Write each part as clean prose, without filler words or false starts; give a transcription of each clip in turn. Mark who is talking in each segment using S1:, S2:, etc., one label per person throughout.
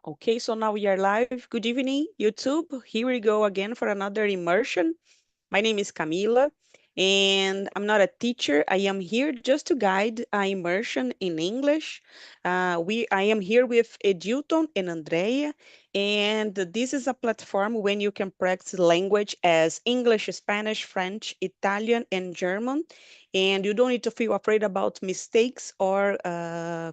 S1: Okay, so now we are live. Good evening, YouTube. Here we go again for another immersion. My name is Camila, and I'm not a teacher. I am here just to guide an immersion in English. I am here with Edilton and Andrea, and this is a platform when you can practice language as English, Spanish, French, Italian, and German, and you don't need to feel afraid about mistakes or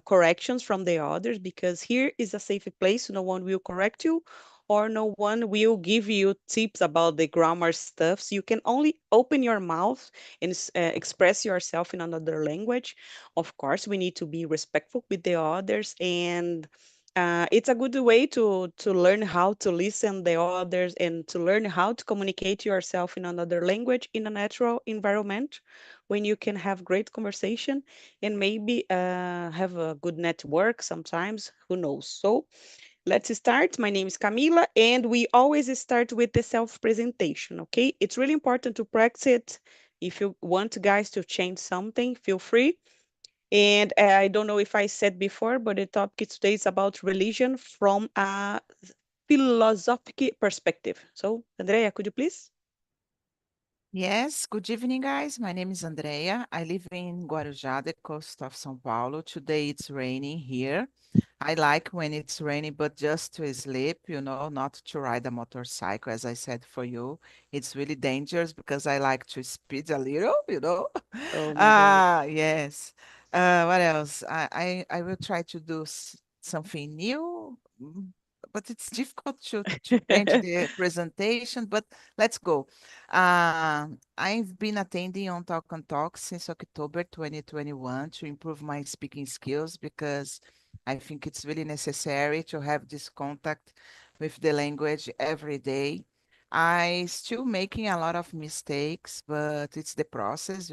S1: corrections from the others because here is a safe place. No one will correct you or no one will give you tips about the grammar stuff. So you can only open your mouth and express yourself in another language. Of course, we need to be respectful with the others, and it's a good way to learn how to listen the others and to learn how to communicate yourself in another language in a natural environment when you can have great conversation and maybe have a good network sometimes, who knows. So let's start. My name is Camila, and we always start with the self-presentation, okay? It's really important to practice it. If you want guys to change something, feel free. And I don't know if I said before, but the topic today is about religion from a philosophical perspective. So, Andrea, could you please?
S2: Yes, good evening, guys. My name is Andrea. I live in Guarujá, the coast of São Paulo. Today it's raining here. I like when it's raining, but just to sleep, not to ride a motorcycle, as I said for you. It's really dangerous because I like to speed a little.
S1: Oh my God.
S2: Yes. What else? I will try to do something new, but it's difficult to change the presentation, but let's go. I've been attending on Talk and Talk since October 2021 to improve my speaking skills because I think it's really necessary to have this contact with the language every day. I still making a lot of mistakes, but it's the process.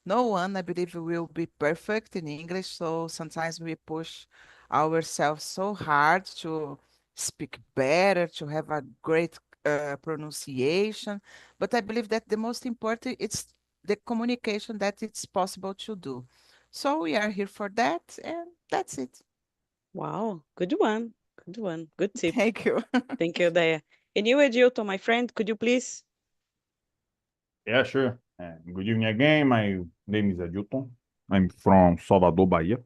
S2: No one, I believe, will be perfect in English, so sometimes we push ourselves so hard to speak better, to have a great pronunciation. But I believe that the most important it's the communication that it's possible to do. So we are here for that, and that's it.
S1: Wow, good one. Good one. Good tip.
S2: Thank you.
S1: Thank you, Daya. And you, Edilton, my friend, could you please?
S3: Yeah, sure. Good evening again. My name is Adilton. I'm from Salvador, Bahia.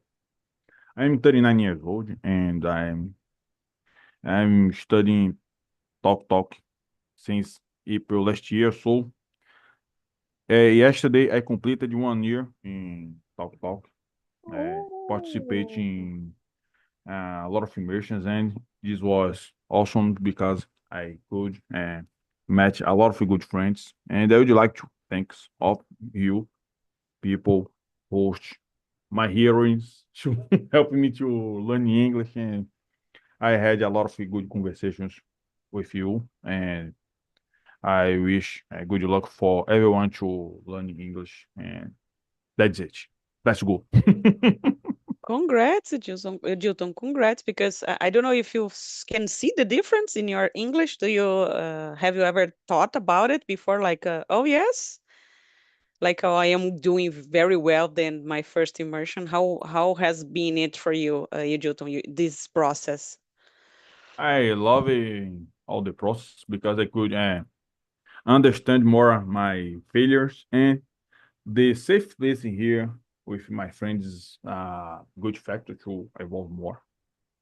S3: I'm 39 years old and I'm studying Talk since April last year. So yesterday I completed 1 year in Talk.
S2: Oh,
S3: Participating a lot of immersions, and this was awesome because I could match a lot of good friends. And I would like to thanks all you people, host, my heroines to help me to learn English. And I had a lot of good conversations with you. And I wish good luck for everyone to learn English. And that's it. Let's go.
S1: Congrats, Edilton. Congrats, because I don't know if you can see the difference in your English. Do you have you ever thought about it before? Like, oh yes, like oh, I am doing very well than my first immersion. How has been it for you, Edilton? This process?
S3: I love all the process because I could understand more my failures, and the safe place in here with my friends is a good factor to evolve more.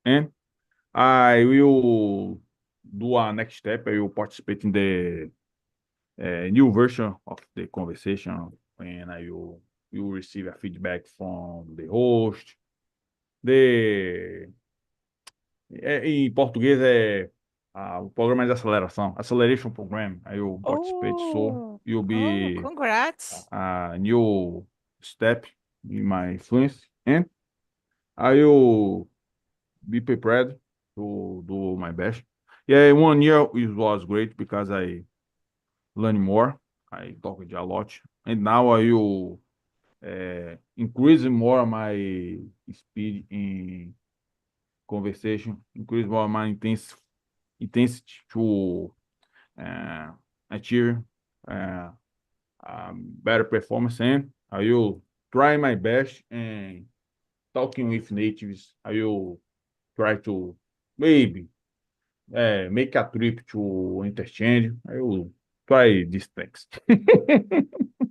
S3: And I will do a next step. I will participate in the new version of the conversation, and you will receive a feedback from the host. The Em português o programa de aceleração, Acceleration Program. I will participate, so
S1: Oh,
S3: you'll
S2: oh,
S3: be
S2: congrats.
S3: a new step in my fluency, and I will be prepared to do my best. Yeah, 1 year it was great because I learned more. I talked a lot, and now I will increase more my speed in conversation, increase more my intensity to uh, achieve uh, better performance, and I will try my best and talking with natives. I will try to maybe make a trip to interchange. I will try this text.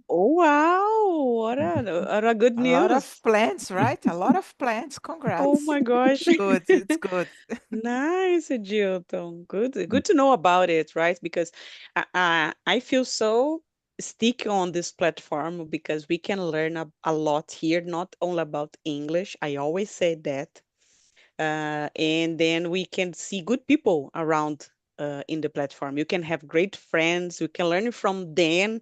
S1: Oh, wow. What a good
S2: A lot
S1: news.
S2: of plans, right? A lot of plans.
S1: Oh
S2: Congrats.
S1: my gosh.
S2: It's good. It's good.
S1: Nice, Gilton. Good to know about it, right? Because I feel so sticky on this platform because we can learn a lot here, not only about English. I always say that. And then we can see good people around in the platform. You can have great friends. You can learn from them.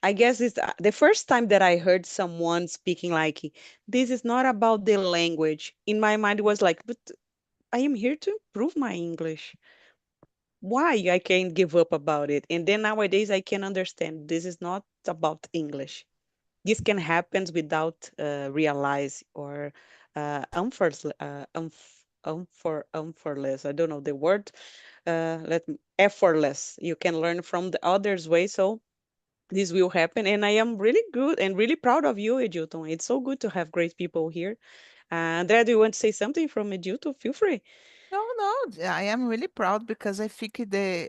S1: I guess it's the first time that I heard someone speaking like, "This is not about the language." In my mind, it was like, "But I am here to improve my English. Why I can't give up about it?" And then nowadays I can understand this is not about English. This can happen without realize or umforless. I don't know the word. Effortless. You can learn from the others' way. So this will happen, and I am really good and really proud of you, Edilton. It's so good to have great people here. Andrea, do you want to say something from Edilton? Feel free.
S2: No, no, I am really proud because I think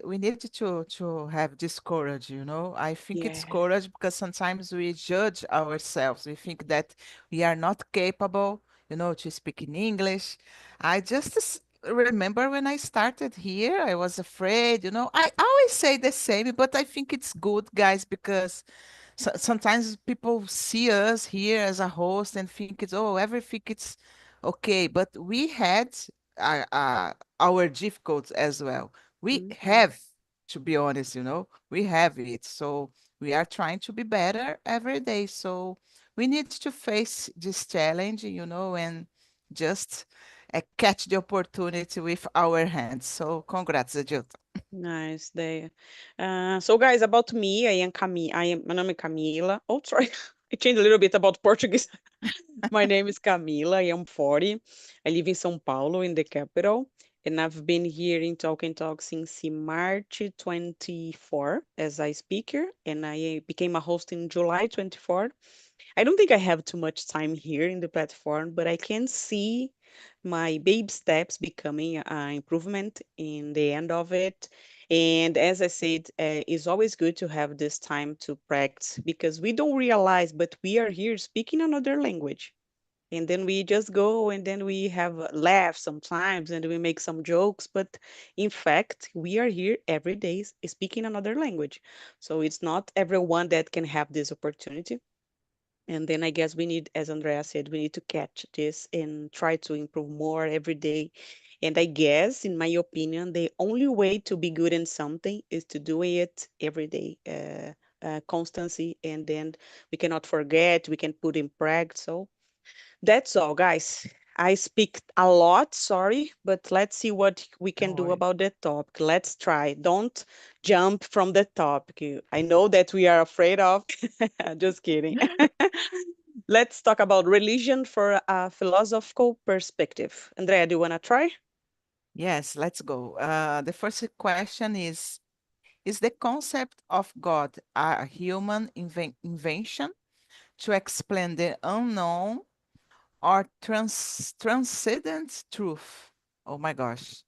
S2: we need to have this courage, you know. I think it's
S1: Yeah.
S2: courage because sometimes we judge ourselves. We think that we are not capable, you know, to speak in English. I just remember when I started here, I was afraid, you know. I always say the same, but I think it's good, guys, because sometimes people see us here as a host and think it's oh everything it's okay, but we had our difficulties as well. We
S1: Mhm.
S2: have to be honest, you know, we have it. So we are trying to be better every day. So we need to face this challenge, you know, and just catch the opportunity with our hands. So congrats, Jutta.
S1: Nice day. So guys, about me, my name is Camila. Oh, sorry. I changed a little bit about Portuguese. My name is Camila. I am 40. I live in São Paulo, in the capital, and I've been here in Talk and Talk since March 24 as a speaker, and I became a host in July 24. I don't think I have too much time here in the platform, but I can see my baby steps becoming an improvement in the end of it. And as I said, it's always good to have this time to practice because we don't realize, but we are here speaking another language. And then we just go and then we have a laugh sometimes and we make some jokes. But in fact, we are here every day speaking another language. So it's not everyone that can have this opportunity. And then I guess we need, as Andrea said, we need to catch this and try to improve more every day. And I guess, in my opinion, the only way to be good in something is to do it every day, constancy. And then we cannot forget, we can put in practice. So that's all, guys. I speak a lot, sorry, but let's see what we can
S2: Don't
S1: do
S2: worry.
S1: about the topic. Let's try. Don't jump from the topic. I know that we are afraid of. Just kidding. Let's talk about religion for a philosophical perspective. Andrea, do you want to try?
S2: Yes, let's go. The first question is the concept of God a human invention to explain the unknown or transcendent truth? Oh my gosh.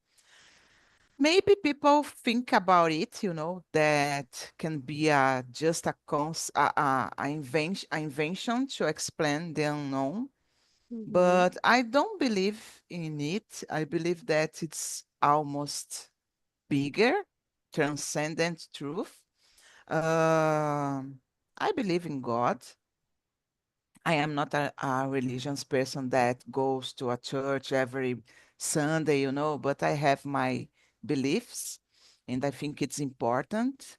S2: Maybe people think about it, you know, that can be just a invention to explain the unknown,
S1: Mhm.
S2: but I don't believe in it. I believe that it's almost bigger, transcendent truth. I believe in God. I am not a religious person that goes to a church every Sunday, you know, but I have my beliefs and I think it's important.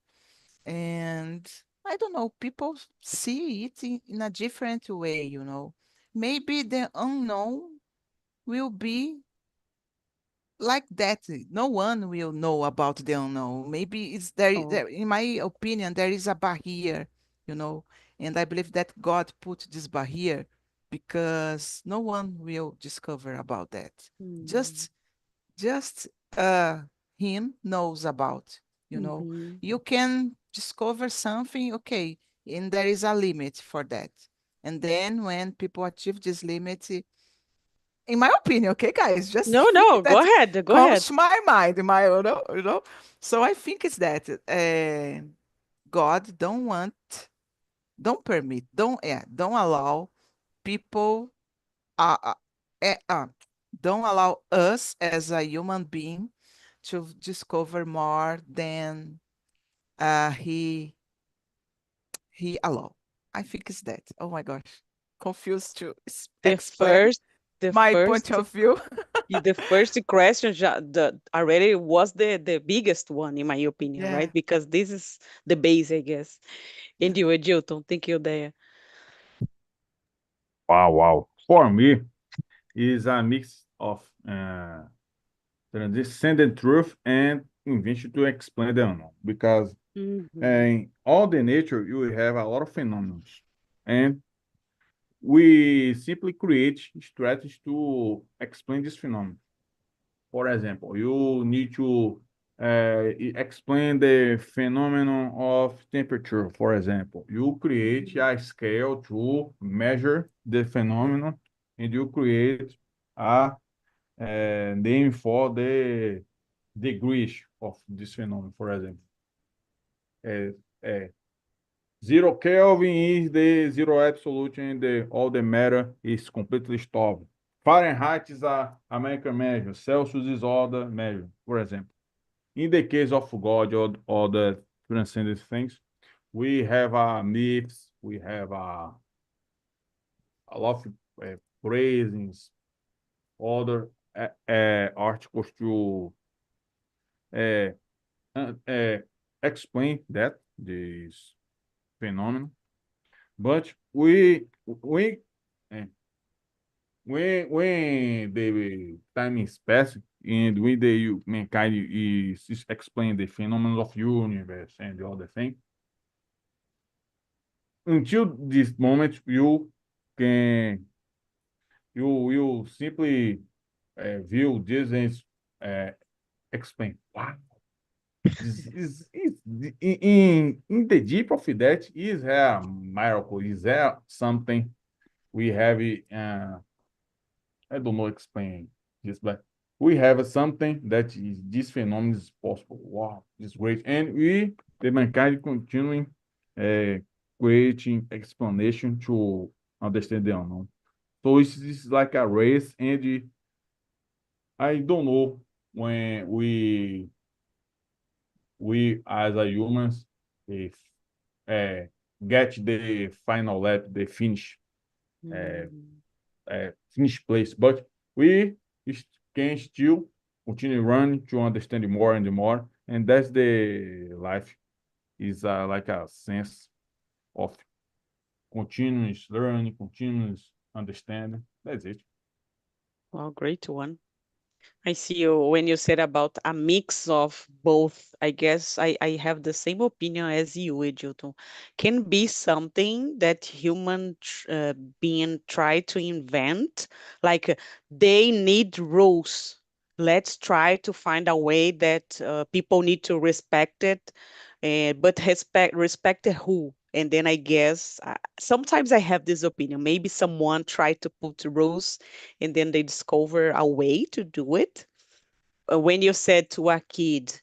S2: And I don't know, people see it in a different way, you know. Maybe the unknown will be like that. No one will know about the unknown. Maybe
S1: Oh.
S2: in my opinion, there is a barrier, you know, and I believe that God put this barrier because no one will discover about that.
S1: Mm-hmm.
S2: Just, just uh, Him knows about, you know.
S1: Mm-hmm.
S2: You can discover something, okay, and there is a limit for that. And then when people achieve this limit, in my opinion, okay, guys, just
S1: No,
S2: think
S1: no, go
S2: that
S1: ahead, go
S2: comes
S1: ahead.
S2: to my mind, you know. So I think it's that God don't permit, don't allow people, uh, uh, eh, uh, don't allow us as a human being to discover more than he allow. I think it's that. Oh my gosh, confused to
S1: The
S2: explain
S1: first, the
S2: my point
S1: first,
S2: of view.
S1: the first question already was the biggest one in my opinion,
S2: Yeah,
S1: right? Because this is the base, I guess.
S2: yeah.
S1: And you, Edilton, thank you there.
S3: Wow, wow. For me, is a mix of transcendent truth and invention to explain the unknown. Because
S1: Mhm.
S3: in all the nature, you have a lot of phenomena. And we simply create strategies to explain this phenomenon. For example, you need to explain the phenomenon of temperature, for example. You create a scale to measure the phenomenon, and you create a name for the degrees of this phenomenon, for example. Uh, uh, Zero Kelvin is the zero absolute and all the matter is completely stopped. Fahrenheit is a American measure. Celsius is other measure, for example. In the case of God or the transcendent things, we have myths, we have a lot of praisings, other articles to uh, uh, explain that this phenomenon. But uh, when the time is passing and when the mankind is explain the phenomena of universe and the other thing, until this moment can you simply view this and uh, explain. Wow, this is in the deep of that is a miracle. Is there something we have? I don't know explain this, but we have something that is this phenomenon is possible. Wow, it's great, and the mankind, continuing uh, creating explanation to understand the unknown. So it's like a race, and I don't know when we as a humans if uh, get the final lap, the uh,
S1: Mm.
S3: finish place, but we can still continue running to understand more and more, and that's the life is like a sense of continuous learning, continuous understanding. That's it.
S1: Well, great one. I see you when you said about a mix of both. I guess I have the same opinion as you, Edilton. Can be something that being try to invent, like they need rules. Let's try to find a way that people need to respect it, but respect who? And then I guess sometimes I have this opinion. Maybe someone tried to put rules and then they discover a way to do it. When you said to a kid,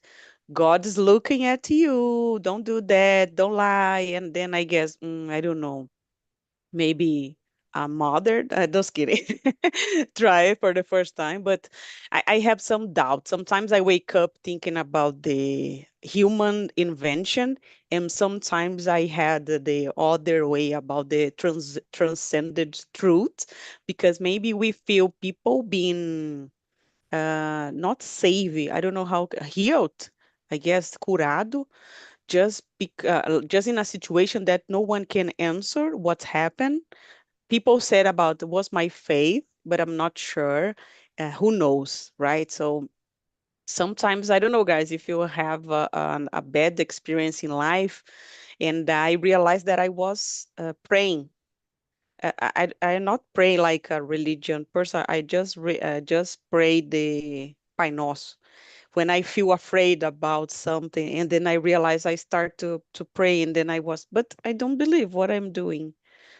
S1: God is looking at you, don't do that, don't lie. And then I guess, I don't know, maybe a mother, just kidding, try it for the first time. But I have some doubt. Sometimes I wake up thinking about the human invention, and sometimes I had the other way about the transcended truth, because maybe we feel people being not saved, I don't know how, healed, I guess, curado, just in a situation that no one can answer what's happened. People said about was my faith, but I'm not sure. Who knows, right? So sometimes I don't know, guys, if you have a bad experience in life, and I realized that I was praying. I not pray like a religion person. I just pray the Pai Nosso when I feel afraid about something, and then I realize I start to pray, and then I was, but I don't believe what I'm doing.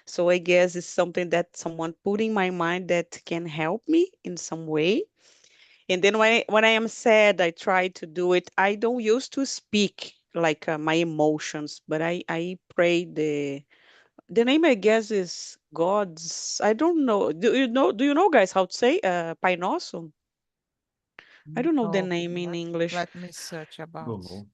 S1: So I guess it's something that someone put in my mind that can help me in some way. And then when I am sad, I try to do it. I don't used to speak like my emotions, but I pray the name I guess is God's. I don't know. Do you know guys how to say Pai Nosso? I don't know the
S2: No,
S1: name in English.
S2: let me search
S3: Don't
S2: about.
S3: know.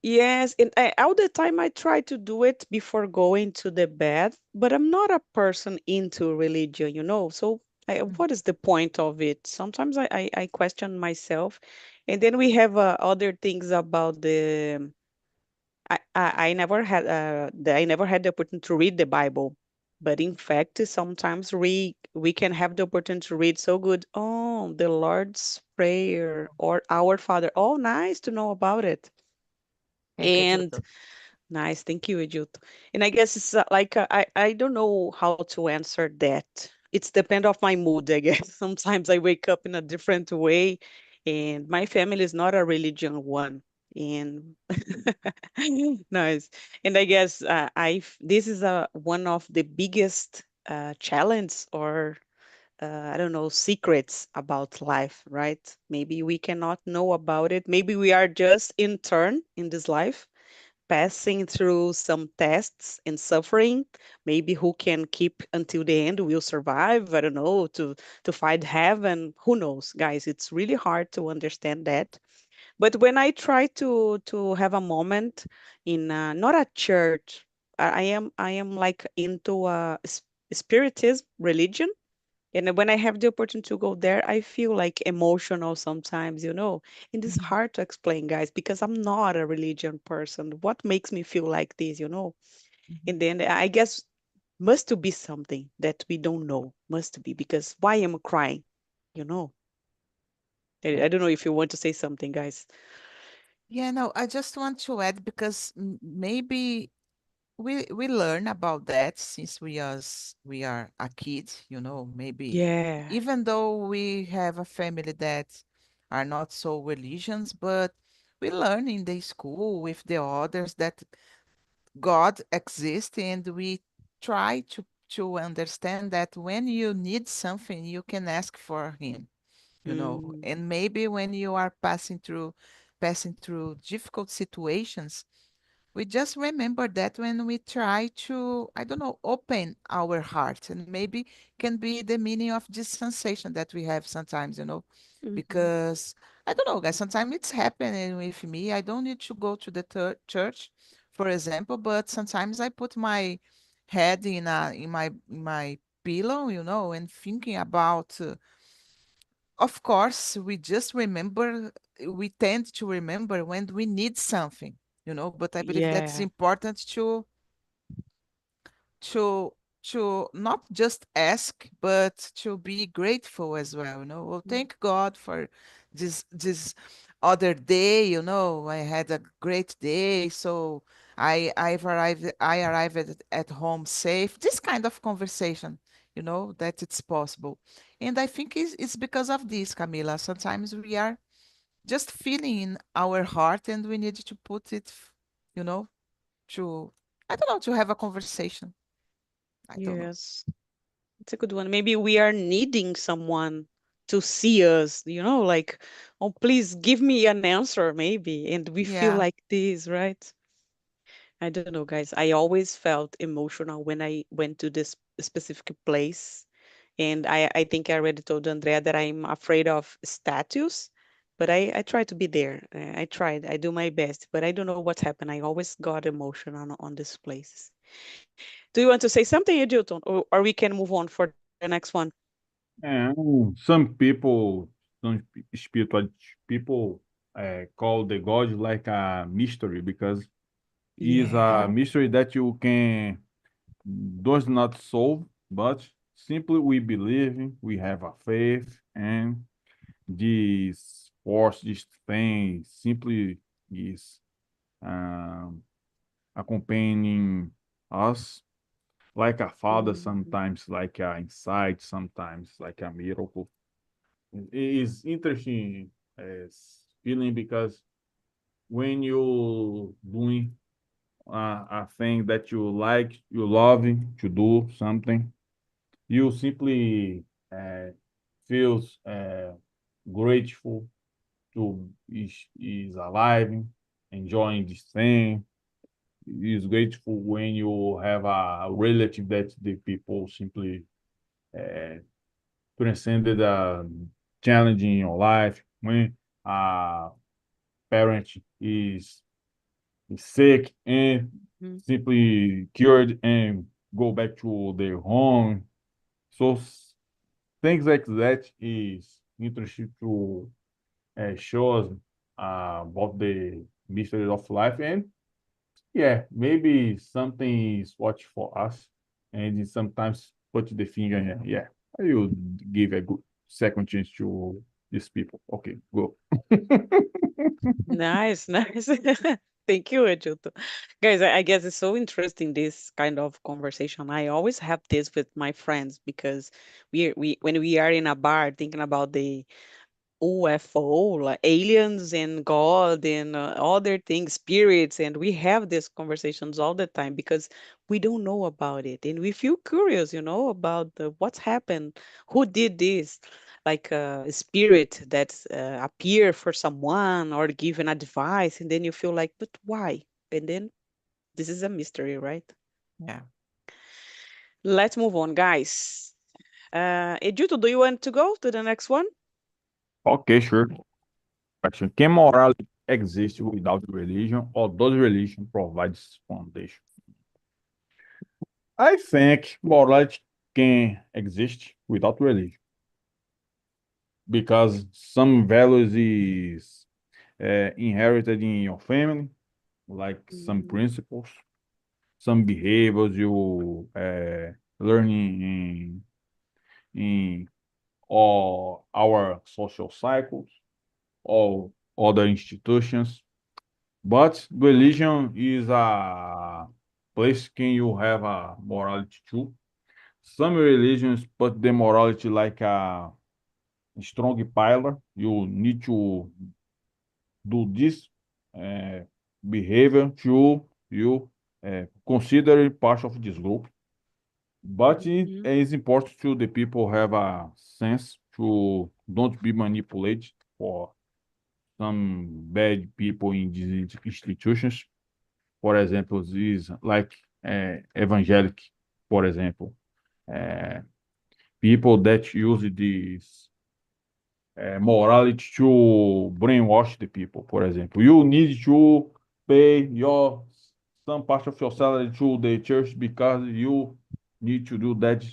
S1: Yes, and all the time I try to do it before going to the bed, but I'm not a person into religion. So
S2: Mm,
S1: what is the point of it? Sometimes I question myself, and then we have other things about the. I never had the opportunity to read the Bible, but in fact, sometimes we can have the opportunity to read so good. Oh, the Lord's Prayer or Our Father. Oh, nice to know about it.
S2: thank you,
S1: And
S2: Jutta.
S1: nice, thank you, Edith. And I guess it's like I don't know how to answer that. It's depend of my mood, I guess. Sometimes I wake up in a different way, and my family is not a religion one. And nice. And I guess this is one of the biggest challenge or I don't know secrets about life, right? Maybe we cannot know about it. Maybe we are just in turn in this life passing through some tests and suffering. Maybe who can keep until the end will survive. I don't know, to find heaven. Who knows, guys? It's really hard to understand that. But when I try to have a moment in not a church, I am like into a spiritism religion, and when I have the opportunity to go there, I feel like emotional sometimes. And it's
S2: Mhm,
S1: hard to explain, guys, because I'm not a religion person. What makes me feel like this?
S2: mhm.
S1: And then I guess must to be something that we don't know. Must be because why am I crying? You know. I don't know if you want to say something, guys.
S2: Yeah, no, I just want to add because maybe we learn about that since we are a kid, maybe
S1: Yeah.
S2: even though we have a family that are not so religions, but we learn in the school with the others that God exists, and we try to understand that when you need something, you can ask for him,
S1: Mm,
S2: and maybe when you are passing through difficult situations, we just remember that when we try to, I don't know, open our heart, and maybe can be the meaning of this sensation that we have sometimes,
S1: mhm.
S2: because I don't know, guys, sometimes it's happening with me. I don't need to go to the church, for example, but sometimes I put my head in my pillow, and thinking about of course, we tend to remember when we need something, but I believe that's
S1: Yeah.
S2: important to to not just ask, but to be grateful as well, Well, thank God for this other day, I had a great day, so I arrived at home safe. This kind of conversation, that it's possible. And I think it's because of this, Camila. Sometimes we are just feeling in our heart and we need to put it, you know, to, I don't know, to have a conversation. I don't know.
S1: Yes. It's a good one. Maybe we are needing someone to see us, like, oh, please give me an answer, maybe. And we feel
S2: Yeah.
S1: like this, right? I don't know, guys. I always felt emotional when I went to this specific place. And I think I already told Andrea that I'm afraid of statues, but I try to be there. I tried. I do my best, but I don't know what happened. I always got emotional on these places. Do you want to say something, Edilton, or we can move on for the next one?
S3: Some people, some spiritual people, call the God like a mystery because it's a
S1: Yeah.
S3: mystery that you can does not solve, but simply we believe, we have a faith, and this force, this thing simply is um, accompanying us like a father,
S1: Mhm.
S3: sometimes like an insight, sometimes like a miracle. It is interesting feeling because when you doing a thing that you like, you love to do something, you simply feels grateful to is alive, enjoying this thing. Is grateful when you have a relative that the people simply uh, transcended a challenge in your life. When a parent is sick and
S1: Mhm.
S3: simply cured and go back to their home. So things like that is interesting to show us about the mystery of life. And yeah, maybe something is watch for us, and it sometimes put the finger in. Yeah, I will give a good second chance to these people. Okay, go.
S1: Nice, nice. Thank you, Ejuto. Guys, I guess it's so interesting this kind of conversation. I always have this with my friends because we when we are in a bar thinking about the UFO, like aliens and God and other things, spirits, and we have these conversations all the time because we don't know about it and we feel curious, about what's happened, who did this, like a spirit that appear for someone or give an advice, and then you feel like, but why? And then this is a mystery, right?
S2: Yeah.
S1: Let's move on, guys. Eduto, do you want to go to the next one?
S3: Okay, sure. Question: can morality exist without religion, or does religion provide its foundation? I think morality can exist without religion because some values is inherited in your family, like some
S1: Mhm.
S3: principles, some behaviors you learn in all our social cycles or other institutions. But religion is a place can you have a morality too. Some religions put the morality like a strong pillar. You need to do this uh, behavior to you consider it part of this group. But it
S1: Mhm.
S3: is important to the people have a sense to don't be manipulated for some bad people in these institutions. For example, is like evangelic, for example, uh, people that use this morality to brainwash the people. For example, you need to pay your some part of your salary to the church because you need to do that.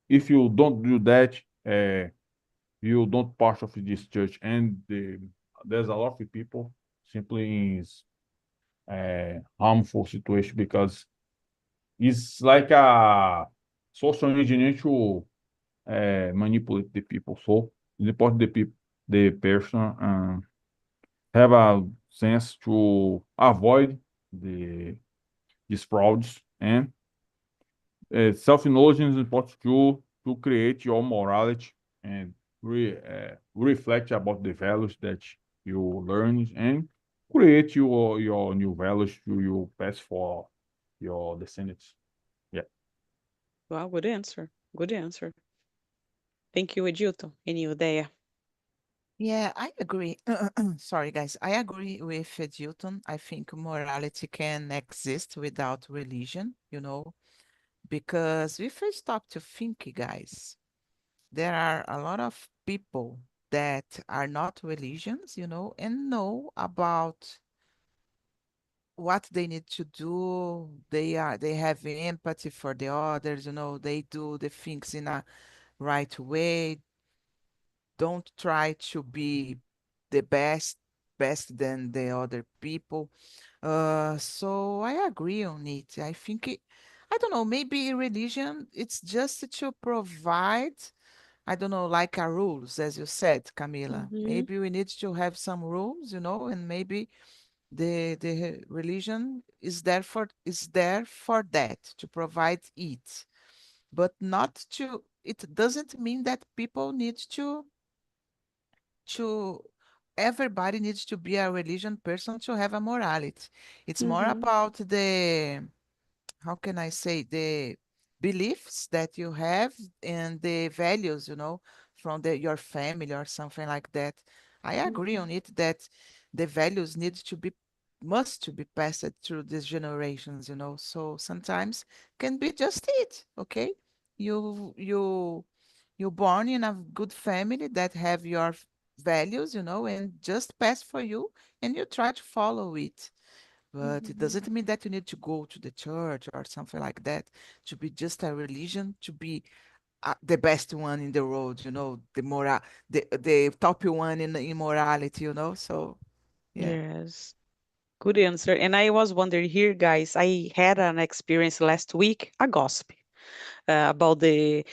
S3: If you don't do that, you don't part of this church. And there's a lot of people simply in harmful situation because it's like a social engineering to manipulate the people. So it's important the person have a sense to avoid these frauds and self-knowledge is important to create your morality and reflect about the values that you learn and create your new values to you pass for your descendants. Yeah.
S1: Wow, good answer. Good answer. Thank you, Edilton. And you, Dea.
S2: Yeah, I agree. Sorry, guys. I agree with Newton. I think morality can exist without religion, because if I stop to think, guys, there are a lot of people that are not religions, and know about what they need to do. They have empathy for the others, they do the things in a right way, don't try to be the best than the other people. So I agree on it. I think I don't know, maybe religion, it's just to provide, I don't know, like a rules, as you said, Camila.
S1: Mm-hmm.
S2: Maybe we need to have some rules, and maybe the religion is there for that, to provide it, but not to. It doesn't mean that people need to everybody needs to be a religion person to have a morality. It's more
S1: Mm-hmm.
S2: about the, how can I say, the beliefs that you have and the values, from your family or something like that. I agree
S1: Mm-hmm.
S2: on it that the values need to be must to be passed through these generations, So sometimes can be just it, okay? You born in a good family that have your values, and just pass for you and you try to follow it. But it
S1: Mm-hmm.
S2: doesn't mean that you need to go to the church or something like that to be just a religion, to be the best one in the world, the top one in immorality, So, yeah.
S1: Yes. Good answer. And I was wondering here, guys, I had an experience last week, a gossip. About the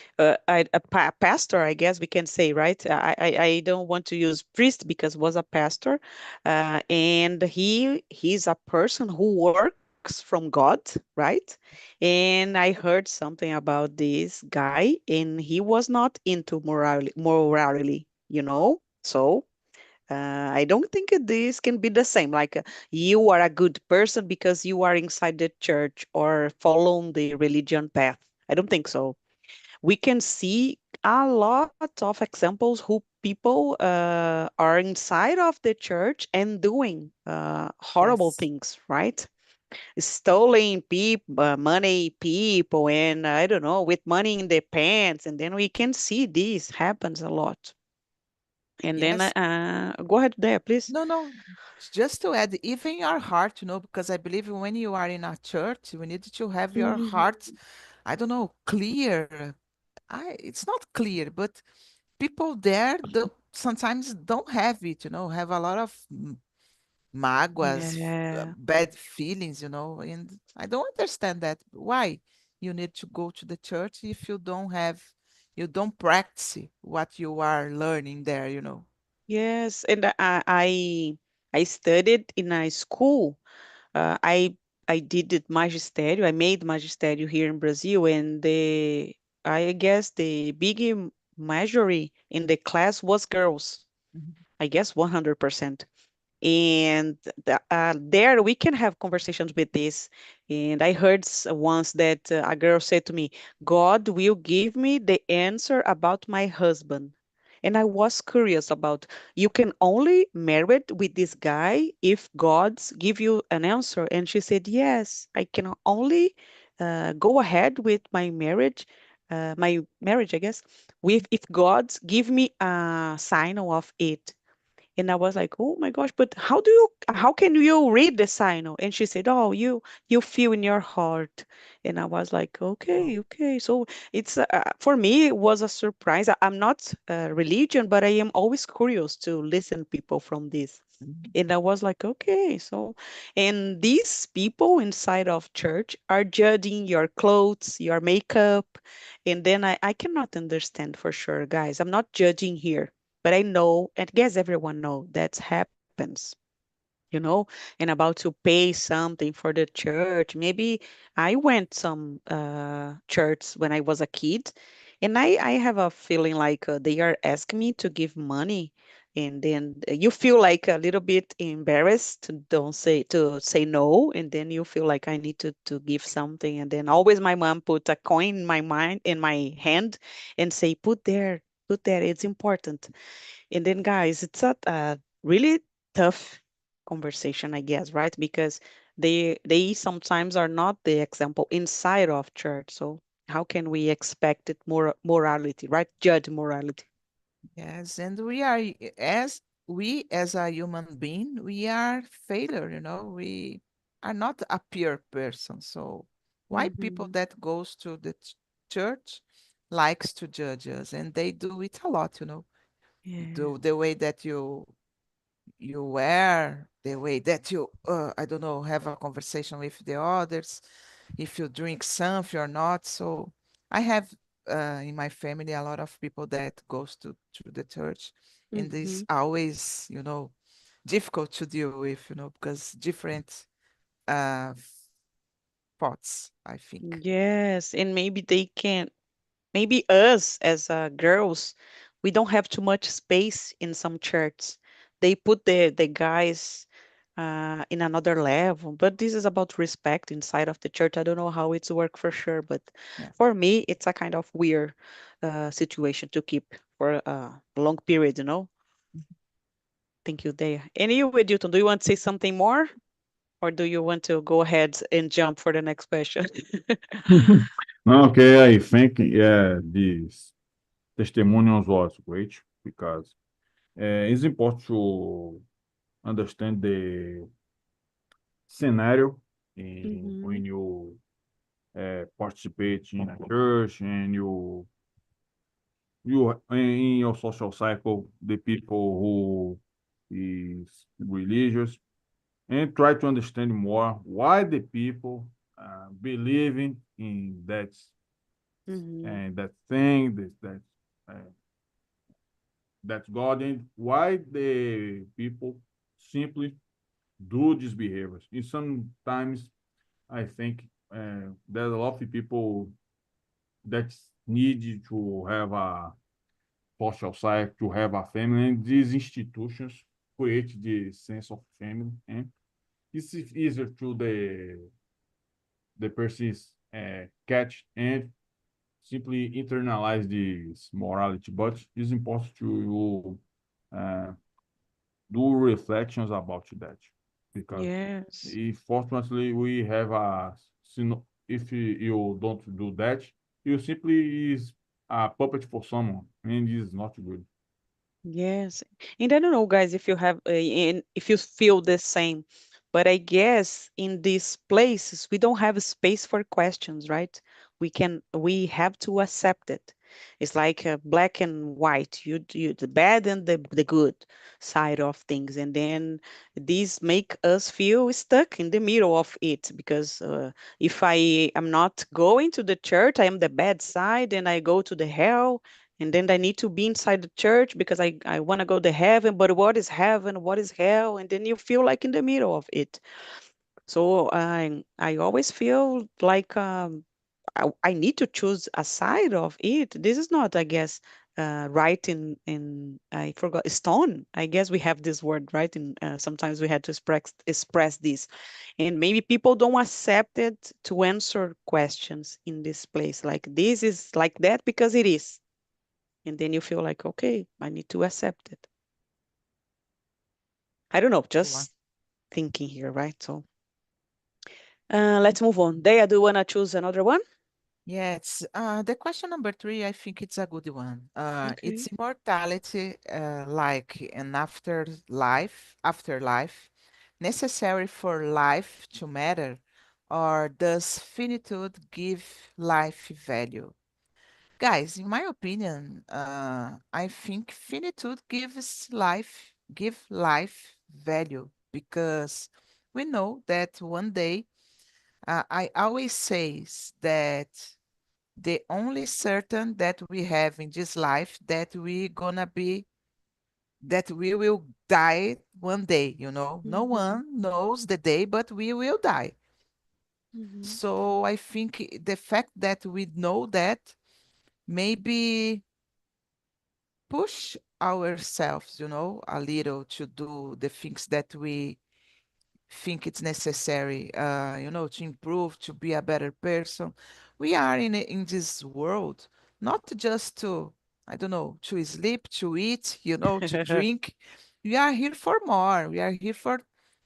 S1: pastor, I guess we can say, right? I don't want to use priest because was a pastor, and he's a person who works from God, right? And I heard something about this guy, and he was not into morality, So I don't think this can be the same. Like you are a good person because you are inside the church or following the religion path. I don't think so. We can see a lot of examples who people are inside of the church and doing horrible
S2: Yes.
S1: things, right? Stealing people, money, people, and I don't know, with money in their pants. And then we can see this happens a lot. And then
S2: Yes.
S1: go ahead there, please.
S2: No, no. Just to add, even your heart, because I believe when you are in a church, you need to have your
S1: Mhm.
S2: heart, I don't know, clear. It's not clear, but people there sometimes don't have it, have a lot of mágoas,
S1: Yeah.
S2: bad feelings, and I don't understand that. Why you need to go to the church if you don't practice what you are learning there?
S1: Yes, and I studied in a school. I did it magistério. I made magistério here in Brazil, and the I guess the big majority in the class was girls.
S2: Mhm.
S1: I guess 100%. And there we can have conversations with this. And I heard once that a girl said to me, God will give me the answer about my husband. And I was curious about, you can only marry with this guy if God's give you an answer. And she said, yes, I can only go ahead with my marriage, I guess, with if God's give me a sign of it. And I was like, oh my gosh, but how can you read the signal? And she said, oh, you feel in your heart. And I was like,
S2: Oh.
S1: okay, okay. So it's for me, it was a surprise. I'm not religion, but I am always curious to listen people from this.
S2: Mhm.
S1: And I was like, okay, so, and these people inside of church are judging your clothes, your makeup. And then I cannot understand for sure, guys. I'm not judging here, but I know, and guess everyone know that happens, you know, and about to pay something for the church. Maybe I went some church when I was a kid, and I have a feeling like they are asking me to give money, and then you feel like a little bit embarrassed to don't say to say no, and then you feel like I need to give something, and then always my mom put a coin in my mind in my hand and say put there, it's important. And then, guys, it's a really tough conversation, I guess, right? Because they sometimes are not the example inside of church. So how can we expect it more morality, right? Judge morality.
S2: Yes, and we as a human being, we are failure, we are not a pure person. So why people
S1: Hmm.
S2: that goes to the church likes to judge us, and they do it a lot,
S1: Yeah.
S2: the way that you wear, the way that you I don't know, have a conversation with the others, if you drink something or not. So I have in my family a lot of people that goes to the church, and
S1: Hmm.
S2: it's always, difficult to deal with, because different uh thoughts, I think.
S1: Yes, and maybe they can. Maybe us as girls, we don't have too much space in some churches. they put the guys in another level. But this is about respect inside of the church. I don't know how it's work for sure, but
S2: Yeah.
S1: for me, it's a kind of weird situation to keep for a long period, you know. Thank you, there. And you, Edilton, do you want to say something more, or do you want to go ahead and jump for the next question?
S3: Okay, I think yeah, this testimonials was great because it's important to understand the scenario
S1: Mhm.
S3: when you participate in a church and you in your social cycle, the people who is religious, and try to understand more why the people believing in that
S1: Mhm.
S3: and that thing uh, that God, and why the people simply do these behaviors. And sometimes I think there's a lot of people that need to have a social side, to have a family, and these institutions create the sense of family. And it's easier to the person's catch and simply internalize this morality. But it's important to uh, do reflections about that because
S1: Yes.
S3: if fortunately we have a if you don't do that, you simply is a puppet for someone, and it's not good.
S1: Yes. And I don't know, guys, if you have, and if you feel the same, but I guess in these places, we don't have a space for questions, right? We have to accept it. It's like black and white, the bad and the good side of things. And then these make us feel stuck in the middle of it because if I am not going to the church, I am the bad side and I go to the hell, and then I need to be inside the church because I want to go to heaven, but what is heaven, what is hell, and then you feel like in the middle of it. So I always feel like I need to choose a side of it. This is not, I guess, right in I forgot stone. I guess we have this word right in sometimes we had to express this, and maybe people don't accept it to answer questions in this place, like this is like that because it is, and then you feel like, okay, I need to accept it. I don't know,
S2: Wow.
S1: just thinking here, right? So let's move on. Dea, do you want to choose another one?
S2: Yes, the question number three, I think it's a good one. It's
S1: Okay.
S2: immortality, like an afterlife, necessary for life to matter, or does finitude give life value? Guys, in my opinion, I think finitude give life value because we know that one day, I always says that the only certain that we have in this life that we will die one day, you know. No
S1: Mm-hmm.
S2: one knows the day, but we will die.
S1: Mm-hmm.
S2: So I think the fact that we know that maybe push ourselves, you know, a little to do the things that we think it's necessary, you know, to improve, to be a better person. We are in this world not just to, I don't know, to sleep, to eat, you know, to drink. We are here for more. We are here for, I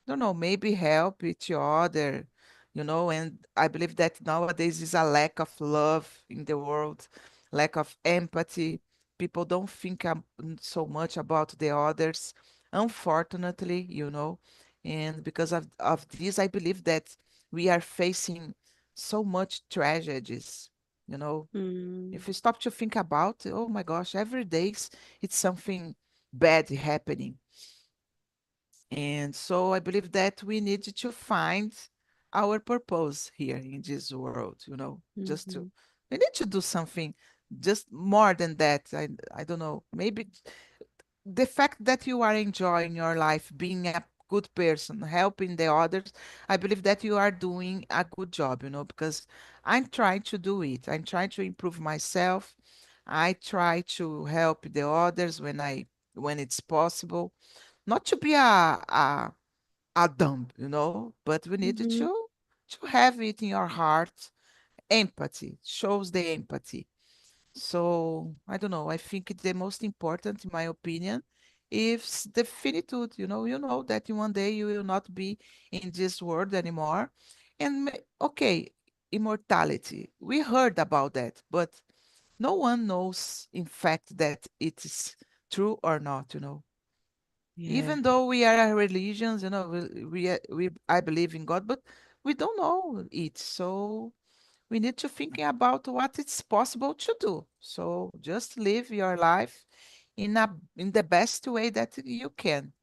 S2: don't know, maybe help each other, you know. And I believe that nowadays is a lack of love in the world, lack of empathy. People don't think so much about the others, unfortunately, you know. And because of this, I believe that we are facing so much tragedies, you know.
S1: Mm-hmm.
S2: If we stop to think about, oh my gosh, every day it's something bad happening. And so I believe that we need to find our purpose here in this world, you know, just to,
S1: Mm-hmm.
S2: we need to do something just more than that. I don't know, maybe the fact that you are enjoying your life, being a good person, helping the others, I believe that you are doing a good job, you know, because I'm trying to do it. I'm trying to improve myself. I try to help the others when it's possible. not to be a dumb, but we need
S1: Mhm.
S2: to have it in your heart. Empathy shows the empathy. So I don't know. I think the most important, in my opinion, is the finitude. You know that in one day you will not be in this world anymore. And okay, immortality. We heard about that, but no one knows, in fact, that it is true or not.
S1: Yeah.
S2: Even though we are religions, we I believe in God, but we don't know it. So we need to think about what it's possible to do. So just live your life in the best way that you can.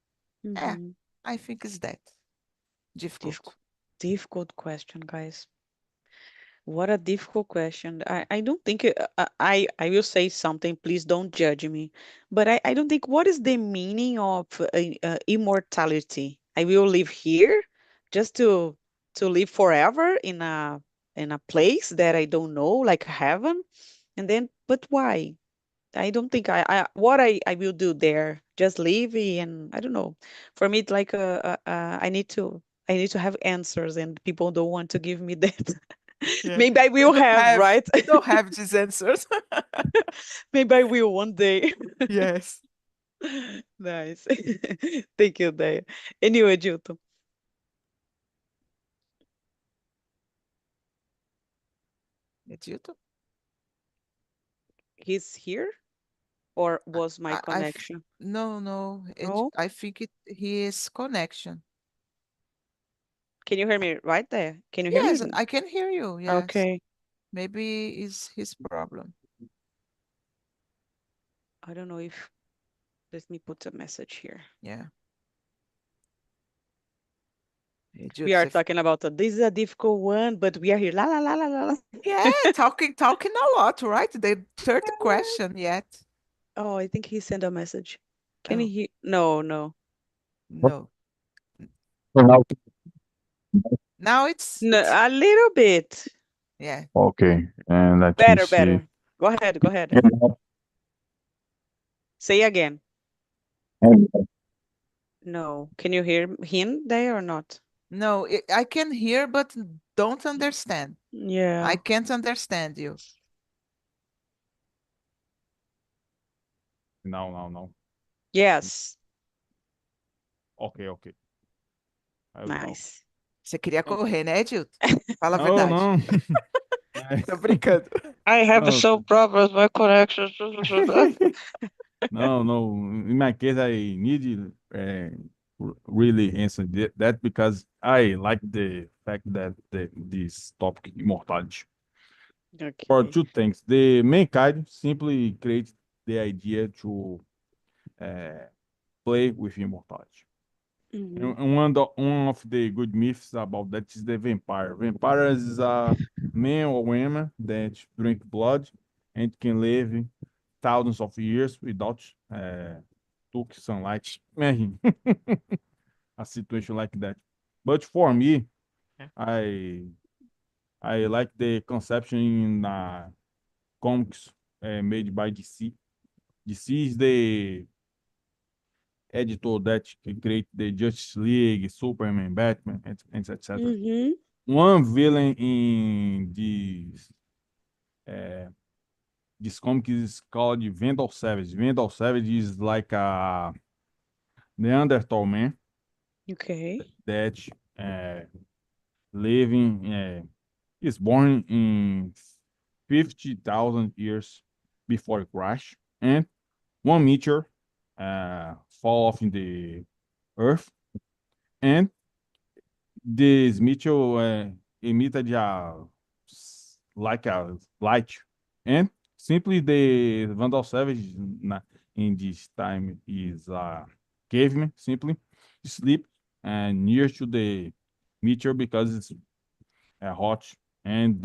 S2: Yeah,
S1: Mhm.
S2: I think it's that difficult.
S1: Difficult, difficult question, guys. What a difficult question. I don't think I will say something. Please don't judge me. But I don't think what is the meaning of immortality? I will live here just to live forever in a place that I don't know, like heaven. And then, but why? I don't think what I will do there. Just live and I don't know. For me, it's like I need to have answers, and people don't want to give me that.
S2: Yeah.
S1: Maybe I
S2: We
S1: will
S2: don't
S1: have,
S2: have
S1: right?
S2: we don't have these answers.
S1: Maybe I will one day.
S2: Yes.
S1: Nice. Thank you, Daya. Anyway, Juto,
S2: Edito?
S1: he's here or
S2: I,
S1: was my connection?
S2: no, no.
S1: No?
S2: I think it his connection.
S1: Can you hear me right there? Can you hear
S2: Yes,
S1: me?
S2: I can hear you. Yes.
S1: Okay.
S2: Maybe is his problem.
S1: I don't know if let me put a message here.
S2: Yeah.
S1: We
S2: Edito,
S1: are talking about this is a difficult one, but we are here. La la la la la. La.
S2: yeah, talking a lot, right? The third question yet.
S1: Oh, I think he sent a message. Can he
S2: Oh,
S1: hear? No, no.
S2: no.
S3: Now,
S2: Now it's
S1: No,
S2: it's
S1: a little bit.
S2: yeah.
S3: okay, and let me
S1: Better,
S3: see.
S1: better. Go ahead, go ahead.
S3: And,
S1: Say again.
S3: and
S1: No. Can you hear him there or not?
S2: No, I can hear but don't understand. I
S1: Yeah.
S2: can't understand you.
S3: no, no, no.
S1: Yes.
S3: Okay, okay. I will talk.
S1: Nice.
S2: Você queria
S3: And,
S2: correr, né, Edilton? Fala a
S3: no,
S2: verdade.
S3: no. I-
S2: Tô brincando.
S1: I have
S3: no,
S1: some problems with connection.
S3: no, no. In my case, I need really answer that because I like the fact that this topic immortality. For
S1: Okay.
S3: two things, the mankind simply creates the idea to uh, play with immortality.
S1: Mm-hmm.
S3: And one of the good myths about that is the vampire. Vampires is a man or woman that drink blood and can live thousands of years without took sunlight. Imagine a situation like that. But for me, I I like the conception in comics made by DC. DC is the editor that create the Justice League, Superman, Batman, and etc.
S1: Mm-hmm.
S3: One villain in this comic is called Vandal Savage. Vandal Savage is like a Neanderthal man
S1: Okay.
S3: that uh, living is born in 50,000 years before the crash, and one meteor fall off in the Earth, and this meteor emitted like a light, and simply the Vandal Savage in this time is a caveman, simply sleep and near to the meteor because it's hot, and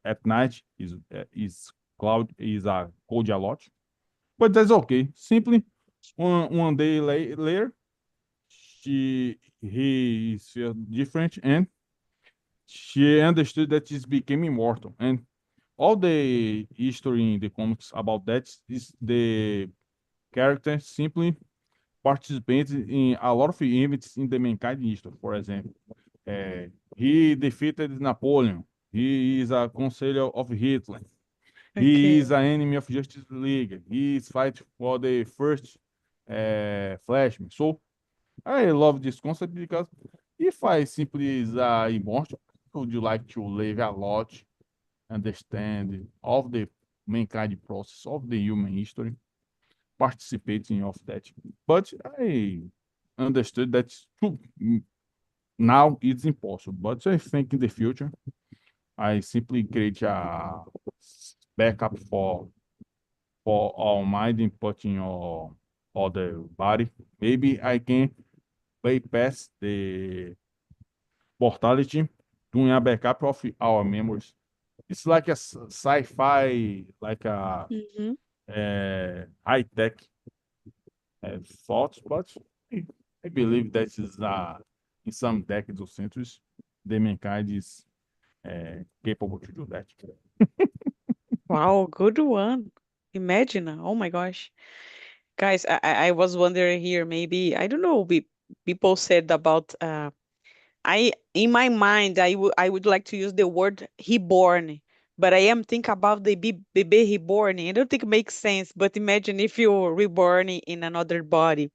S3: at night is cloud is cold a lot, but that's okay. Simply one day later, he is feel different, and she understood that she became immortal. And all the history in the comics about that is the character simply participates in a lot of events in the mankind history. For example, he defeated Napoleon. He is a consigliere of Hitler. He is
S1: Okay.
S3: an enemy of Justice League. He is fighting for the first Flashman. So I love this concept because if I simply is a immortal, would you like to live a lot, understand of the mankind process of the human history, participating of that. But I understood that now it's impossible. But I think in the future, I simply create a backup for all mind input in your other body. Maybe I can bypass the mortality doing a backup of our memories. It's like a sci-fi, like a
S1: Mm-hmm.
S3: high-tech thought, but I I believe that is in some decades or centuries, the mankind is capable to do that.
S1: Wow, good one. Imagine. Oh my gosh. Guys, I was wondering here, maybe, I don't know, people said about I in my mind I would like to use the word reborn, but I am think about the baby reborn. I don't think it makes sense, but imagine if you're reborn in another body.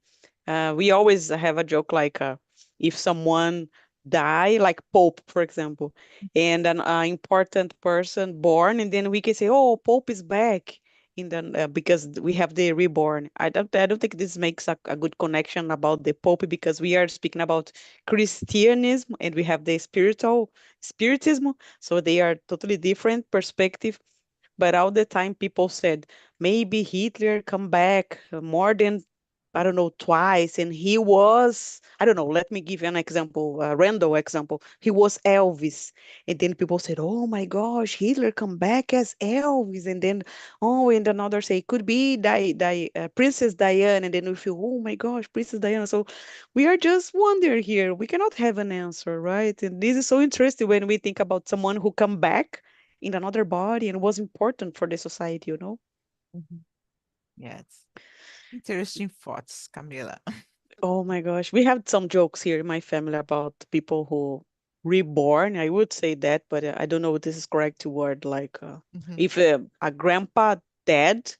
S1: We always have a joke like if someone die, like Pope, for example, and an important person born, and then we can say, "Oh, Pope is back." In the because we have the reborn. I don't think this makes a good connection about the Pope because we are speaking about Christianism and we have the spiritism, so they are totally different perspective. But all the time people said maybe Hitler come back more than, I don't know, twice, and he was, I don't know, let me give you an example, a random example. He was Elvis. And then people said, oh my gosh, Hitler come back as Elvis. And then, oh, and another say, could be Princess Diana. And then we feel, oh my gosh, Princess Diana. So we are just wondering here. We cannot have an answer, right? And this is so interesting when we think about someone who come back in another body and was important for the society, you know?
S2: Mhm. Yes. Interesting thoughts, Camila.
S1: Oh my gosh, we have some jokes here in my family about people who reborn. I would say that, but I don't know if this is correct word. Like,
S2: Mhm.
S1: if a grandpa dead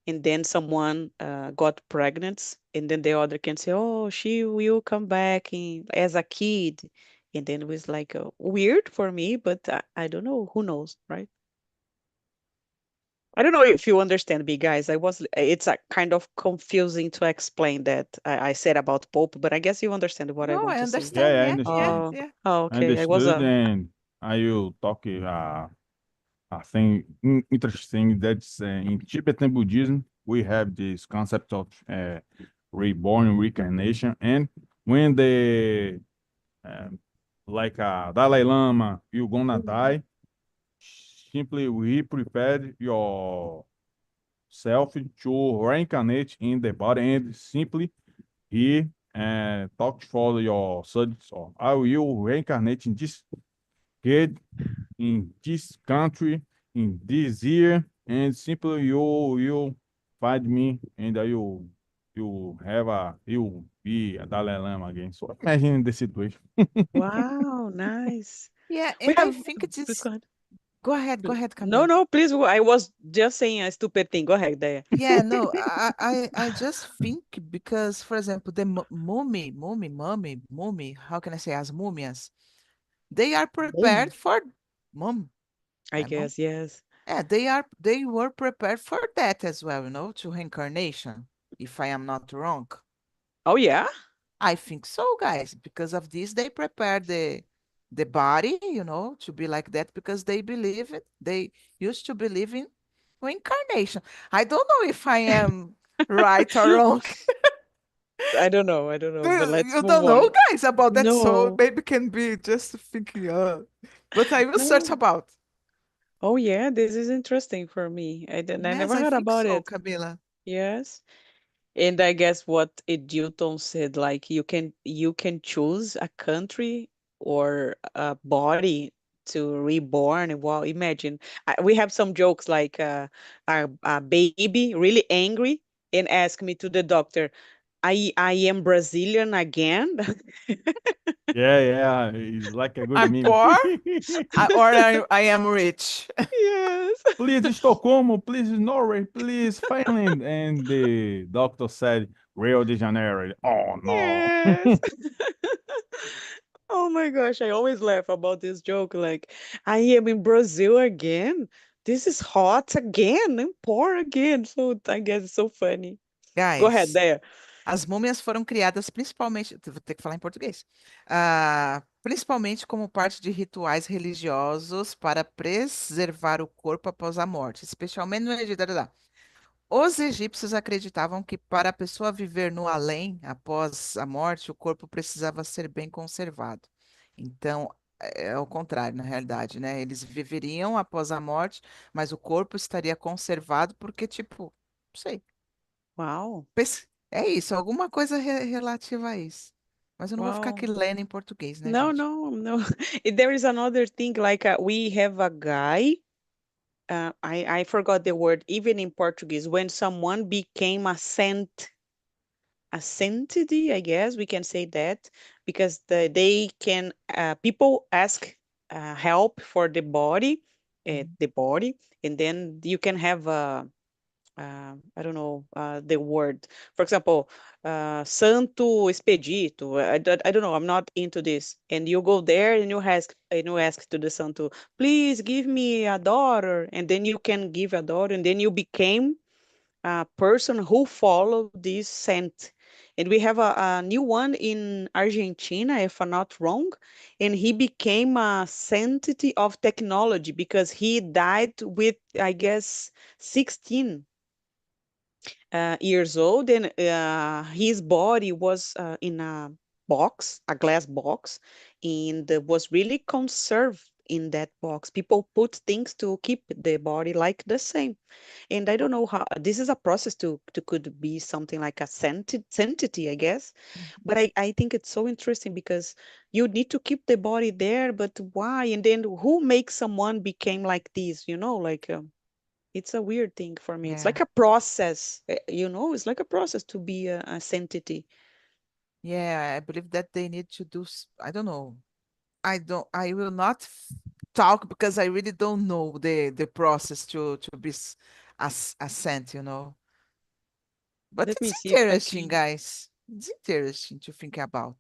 S1: and then someone got pregnant, and then the other can say, "Oh, she will come back as a kid," and then it was like weird for me, but I don't know. Who knows, right? I don't know if you understand me, guys. It's a kind of confusing to explain that I said about Pope, but I guess you understand what I
S2: No,
S1: want
S2: I
S1: to say.
S3: Yeah,
S2: understand.
S3: yeah, I
S2: Yeah, yeah,
S3: understand.
S1: Oh,
S2: yeah.
S1: oh,
S3: I
S1: okay. I was
S3: understood, and I will talk a thing interesting that's in Tibetan Buddhism we have this concept of reborn, reincarnation, and when the uh, like Dalai Lama, you're gonna
S1: Mhm.
S3: die, simply we prepared yourself to reincarnate in the body and simply he talked for your subjects or I will reincarnate in this kid, in this country, in this year, and simply you find me and you be a Dalai Lama again. So imagine the situation.
S1: Wow, nice.
S2: Yeah,
S1: We
S2: and I
S1: have,
S2: think it
S1: please
S2: is.
S1: go ahead.
S2: Go ahead,
S1: No,
S2: Camila.
S1: no, please. I was just saying a stupid thing. Go ahead, there.
S2: Yeah, no, I just think because, for example, the mummy, how can I say, as múmias, they are prepared for mum,
S1: I
S2: I know.
S1: guess, yes.
S2: Yeah, they were prepared for that as well, to reincarnation, if I am not wrong.
S1: Oh, yeah?
S2: I think so, guys. Because of this, they prepare the body, to be like that because they believe it. They used to believe in reincarnation. I don't know if I am right or wrong.
S1: I don't know. I don't know. But let's
S2: You
S1: move
S2: don't know,
S1: on.
S2: guys, about that, so
S1: No.
S2: maybe can be just thinking, but I will search
S1: No.
S2: about.
S1: Oh, yeah. This is interesting for me. I
S2: Yes,
S1: never
S2: I
S1: heard
S2: think
S1: about
S2: so,
S1: it.
S2: Camila.
S1: Yes. And I guess what Edilton said, like you can choose a country or a body to reborn. Wow, imagine. We have some jokes like a baby really angry and ask me to the doctor, I am Brazilian again.
S3: Yeah, yeah, it's like a good
S2: I'm
S3: meme.
S2: poor, or I am rich.
S1: Yes.
S3: Please Stockholm, please Norway, please Finland. And the doctor said Rio de Janeiro. Oh no.
S1: Yes. Oh my gosh, I always laugh about this joke. Like, I am in Brazil again. This is hot again. I'm poor again. So I guess it's so funny. Go ahead,
S2: Guys,
S1: there.
S2: as múmias foram criadas principalmente, vou ter que falar em português, principalmente como parte de rituais religiosos para preservar o corpo após a morte, especialmente no Egito. Os egípcios acreditavam que para a pessoa viver no além, após a morte, o corpo precisava ser bem conservado. Então, é o contrário, na realidade, né? Eles viveriam após a morte, mas o corpo estaria conservado porque, tipo, não sei,
S1: Wow.
S2: é isso, alguma coisa relativa a isso. Mas eu não vou ficar aqui
S1: Wow.
S2: lendo em português, né,
S1: No,
S2: gente?
S1: no, no. There is another thing like we have a guy. I forgot the word, even in Portuguese, when someone became a sanctity, I guess we can say that, because they can people ask help for
S2: Uhum.
S1: the body, and then you can have I don't know the word. For example, Santo Expedito. I don't know. I'm not into this. And you go there and you ask to the Santo, please give me a daughter, and then you can give a daughter, and then you became a person who follow this scent. And we have a new one in Argentina, if I'm not wrong, and he became a sanctity of technology because he died with, I guess, 16 years old, and his body was in a box, a glass box, and was really conserved in that box. People put things to keep the body like the same. And I don't know how this is a process to could be something like a sanctity, I guess. But I think it's so interesting because you need to keep the body there, but why? And then who makes someone became like this, like it's a weird thing for me. It's
S2: Yeah.
S1: like a process, it's like a process to be a sanctity.
S2: Yeah, I believe that they need to do, I don't know. I will not talk because I really don't know the process to be a saint, you know. But
S1: Let
S2: it's
S1: me see if I
S2: interesting,
S1: can.
S2: guys. It's interesting to think about.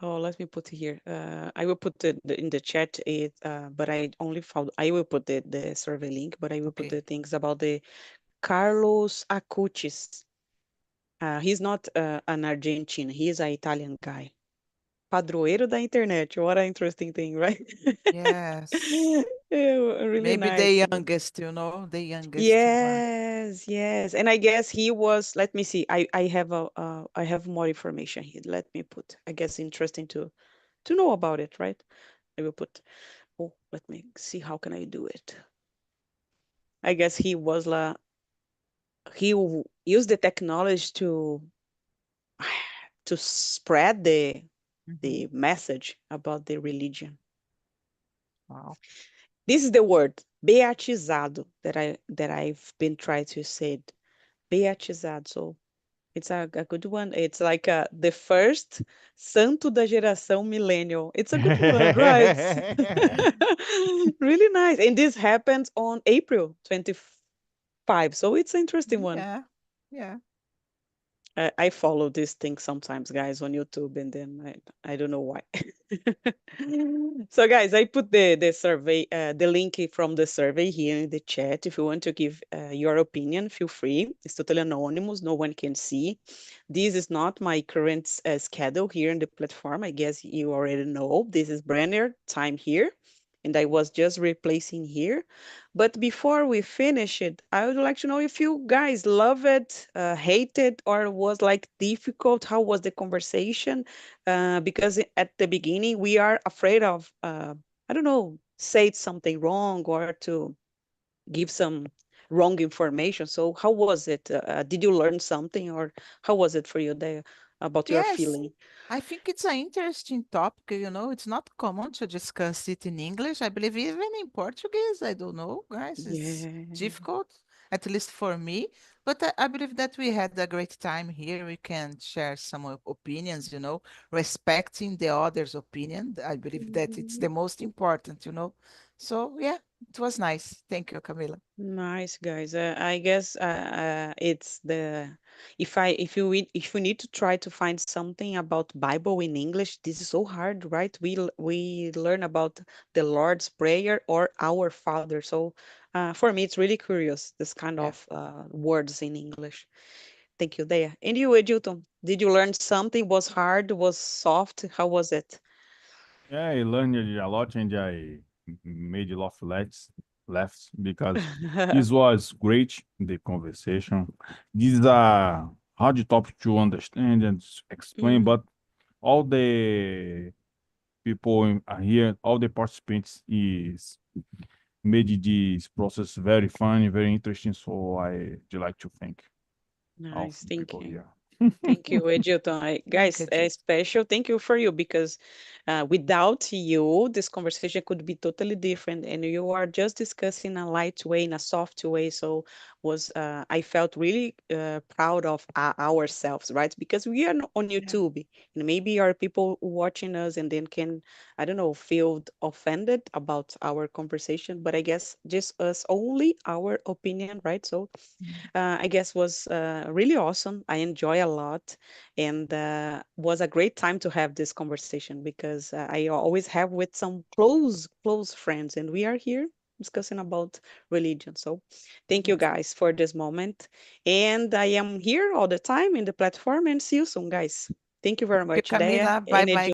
S1: Oh, let me put it here. I will put in the chat it, but I only found. I will put the survey link, but I will put
S2: Okay.
S1: the things about the Carlos Acutis. He's not an Argentine. He is an Italian guy. Padroeiro da internet. What an interesting thing, right?
S2: Yes.
S1: Yeah, really
S2: Maybe
S1: nice.
S2: the youngest, the youngest one.
S1: Yes, yes. And I guess he was, let me see. I have I have more information here. Let me put. I guess interesting to know about it, right? I will put. Oh, let me see how can I do it. I guess he was used the technology to spread
S2: Mhm.
S1: the message about the religion.
S2: Wow.
S1: This is the word beatizado that I've been trying to say it. Beatizado. So it's a good one. It's like the first santo da geração millennial. It's a good one, right? Really nice. And this happens on April 25. So it's an interesting one.
S2: Yeah. Yeah.
S1: I follow this thing sometimes, guys, on YouTube, and then I don't know why. So, guys, I put the survey, the link from the survey here in the chat. If you want to give your opinion, feel free. It's totally anonymous. No one can see. This is not my current schedule here in the platform. I guess you already know. This is Brenner time here, and I was just replacing here. But before we finish it, I would like to know if you guys love it, hate it, or was like difficult. How was the conversation? Because at the beginning we are afraid of, I don't know, say something wrong or to give some wrong information. So how was it? Did you learn something, or how was it for you there about your
S2: Yes.
S1: feeling?
S2: I think it's an interesting topic, it's not common to discuss it in English. I believe even in Portuguese, I don't know, guys, it's
S1: Yeah.
S2: difficult, at least for me. But I believe that we had a great time here. We can share some opinions, respecting the other's opinion. I believe that it's
S1: Mhm.
S2: the most important, So yeah, it was nice. Thank you, Camila.
S1: Nice guys. I guess it's the if we need to try to find something about Bible in English, this is so hard, right? We learn about the Lord's Prayer or Our Father. So for me, it's really curious this kind
S2: Yeah.
S1: of words in English. Thank you, Dea. And you, Edilton, did you learn something? Was hard? Was soft? How was it?
S3: Yeah, I learned a lot and I made a lot of laughs because this was great, the conversation. This is a hard topic to understand and explain,
S1: Mhm.
S3: but all the people are here, all the participants is made this process very fun, very interesting. So I'd like to thank all of
S1: Nice,
S3: the
S1: thank
S3: people
S1: you.
S3: here.
S1: Thank you, Edilton.
S2: Thank
S1: Guys,
S2: you,
S1: a
S2: Judith.
S1: special thank you for you because without you, this conversation could be totally different. And you are just discussing a light way, in a soft way. So I felt really proud of ourselves, right? Because we are on
S2: Yeah.
S1: YouTube, and maybe are people watching us and then can, I don't know, feel offended about our conversation. But I guess just us only our opinion, right? So
S2: Mm.
S1: I guess was really awesome. I enjoy a lot, and was a great time to have this conversation because I always have with some close friends, and we are here discussing about religion. So, thank you
S2: Yes.
S1: guys for this moment, and I am here all the time in the platform, and see you soon, guys. Thank you very
S2: Thank you,
S1: much, Dea
S2: Camila. Bye
S1: and
S2: bye,